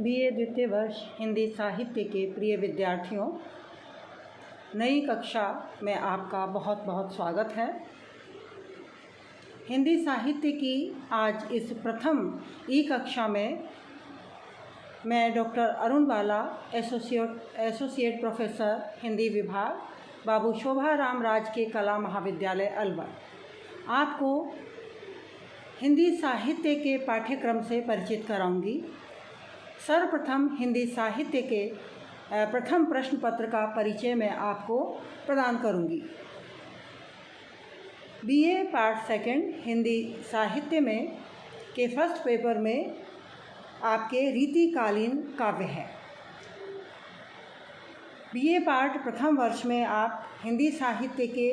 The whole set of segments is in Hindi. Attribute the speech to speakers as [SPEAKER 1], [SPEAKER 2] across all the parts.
[SPEAKER 1] बीए द्वितीय वर्ष हिंदी साहित्य के प्रिय विद्यार्थियों, नई कक्षा में आपका बहुत बहुत स्वागत है। हिंदी साहित्य की आज इस प्रथम ई कक्षा में मैं डॉक्टर अरुण बाला, एसोसिएट प्रोफेसर हिंदी विभाग, बाबू शोभाराम राजकीय कला महाविद्यालय अलवर, आपको हिंदी साहित्य के पाठ्यक्रम से परिचित कराऊंगी। सर्वप्रथम हिंदी साहित्य के प्रथम प्रश्न पत्र का परिचय मैं आपको प्रदान करूंगी। बीए पार्ट सेकंड हिंदी साहित्य में के फर्स्ट पेपर में आपके रीतिकालीन काव्य है। बीए पार्ट प्रथम वर्ष में आप हिंदी साहित्य के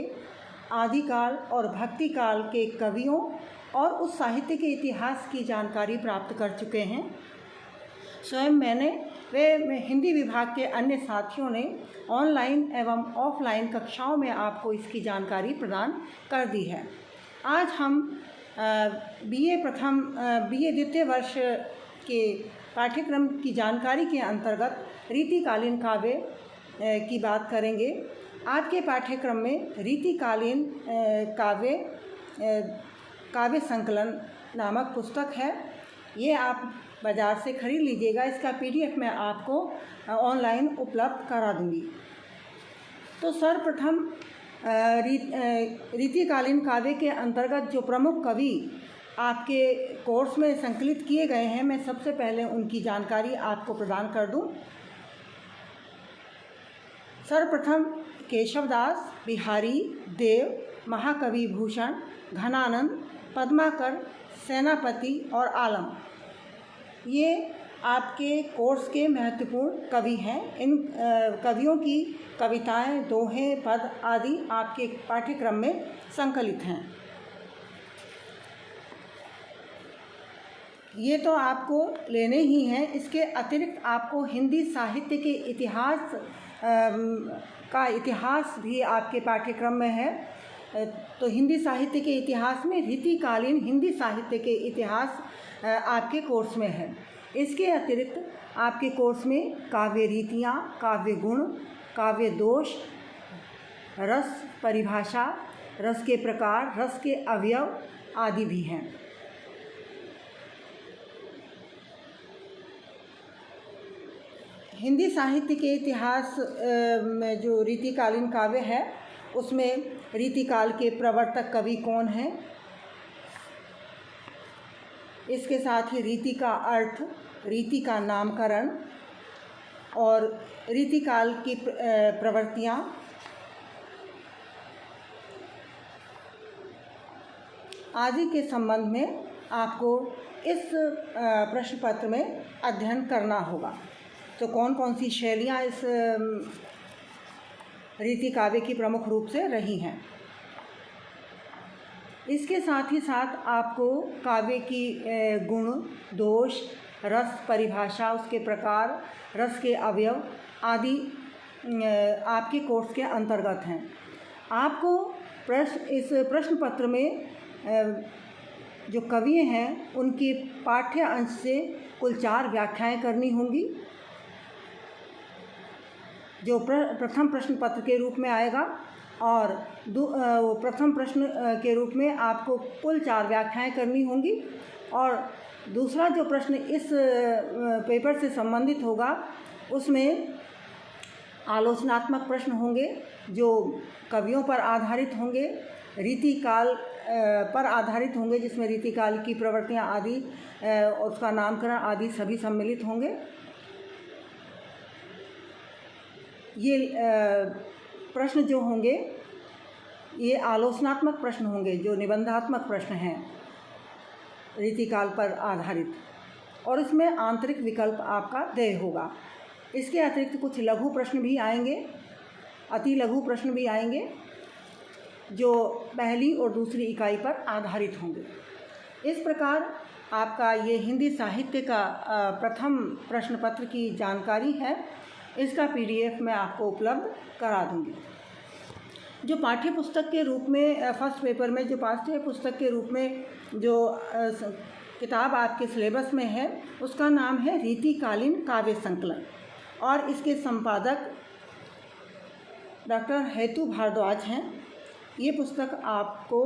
[SPEAKER 1] आदिकाल और भक्तिकाल के कवियों और उस साहित्य के इतिहास की जानकारी प्राप्त कर चुके हैं। स्वयं मैंने हिंदी विभाग के अन्य साथियों ने ऑनलाइन एवं ऑफलाइन कक्षाओं में आपको इसकी जानकारी प्रदान कर दी है। आज हम बीए द्वितीय वर्ष के पाठ्यक्रम की जानकारी के अंतर्गत रीतिकालीन काव्य की बात करेंगे। आज के पाठ्यक्रम में रीतिकालीन काव्य संकलन नामक पुस्तक है। ये आप बाज़ार से खरीद लीजिएगा। इसका पीडीएफ मैं आपको ऑनलाइन उपलब्ध करा दूंगी। तो सर्वप्रथम रीतिकालीन काव्य के अंतर्गत जो प्रमुख कवि आपके कोर्स में संकलित किए गए हैं, मैं सबसे पहले उनकी जानकारी आपको प्रदान कर दूं। सर्वप्रथम केशवदास, बिहारी, देव, महाकवि भूषण, घनानंद, पद्माकर, सेनापति और आलम, ये आपके कोर्स के महत्वपूर्ण कवि हैं। इन कवियों की कविताएं, दोहें, पद आदि आपके पाठ्यक्रम में संकलित हैं। ये तो आपको लेने ही हैं। इसके अतिरिक्त आपको हिंदी साहित्य के इतिहास भी आपके पाठ्यक्रम में है। तो हिंदी साहित्य के इतिहास में रीतिकालीन हिंदी साहित्य के इतिहास आपके कोर्स में है। इसके अतिरिक्त आपके कोर्स में काव्य रीतियाँ, काव्य गुण, काव्य दोष, रस परिभाषा, रस के प्रकार, रस के अवयव आदि भी हैं। हिंदी साहित्य के इतिहास में जो रीतिकालीन काव्य है, उसमें रीतिकाल के प्रवर्तक कवि कौन हैं, इसके साथ ही रीति का अर्थ, रीति का नामकरण और रीतिकाल की प्रवृत्तियाँ आदि के संबंध में आपको इस प्रश्न पत्र में अध्ययन करना होगा। तो कौन कौन सी शैलियाँ इस रीति काव्य की प्रमुख रूप से रही हैं। इसके साथ ही साथ आपको काव्य की गुण, दोष, रस परिभाषा, उसके प्रकार, रस के अवयव आदि आपके कोर्स के अंतर्गत हैं। आपको इस प्रश्न पत्र में जो कवि हैं, उनके पाठ्य अंश से कुल 4 व्याख्याएं करनी होंगी, जो प्रथम प्रश्न पत्र के रूप में आएगा। और प्रथम प्रश्न के रूप में आपको कुल 4 व्याख्याएं करनी होंगी। और दूसरा जो प्रश्न इस पेपर से संबंधित होगा, उसमें आलोचनात्मक प्रश्न होंगे जो कवियों पर आधारित होंगे, रीतिकाल पर आधारित होंगे, जिसमें रीतिकाल की प्रवृत्तियाँ आदि, उसका नामकरण आदि सभी सम्मिलित होंगे। ये प्रश्न जो होंगे, ये आलोचनात्मक प्रश्न होंगे, जो निबंधात्मक प्रश्न हैं रीतिकाल पर आधारित, और इसमें आंतरिक विकल्प आपका देय होगा। इसके अतिरिक्त कुछ लघु प्रश्न भी आएंगे, अति लघु प्रश्न भी आएंगे, जो पहली और दूसरी इकाई पर आधारित होंगे। इस प्रकार आपका ये हिंदी साहित्य का प्रथम प्रश्न पत्र की जानकारी है। इसका पीडीएफ मैं आपको उपलब्ध करा दूंगी। जो पाठ्य पुस्तक के रूप में फर्स्ट पेपर में जो पाठ्य पुस्तक के रूप में जो किताब आपके सिलेबस में है, उसका नाम है रीतिकालीन काव्य संकलन और इसके संपादक डॉक्टर हेतु भारद्वाज हैं। ये पुस्तक आपको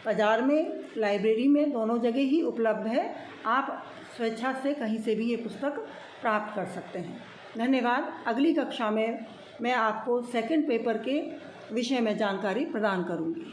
[SPEAKER 1] बाज़ार में, लाइब्रेरी में, दोनों जगह ही उपलब्ध है। आप स्वेच्छा से कहीं से भी ये पुस्तक प्राप्त कर सकते हैं। धन्यवाद। अगली कक्षा में मैं आपको सेकंड पेपर के विषय में जानकारी प्रदान करूँगी।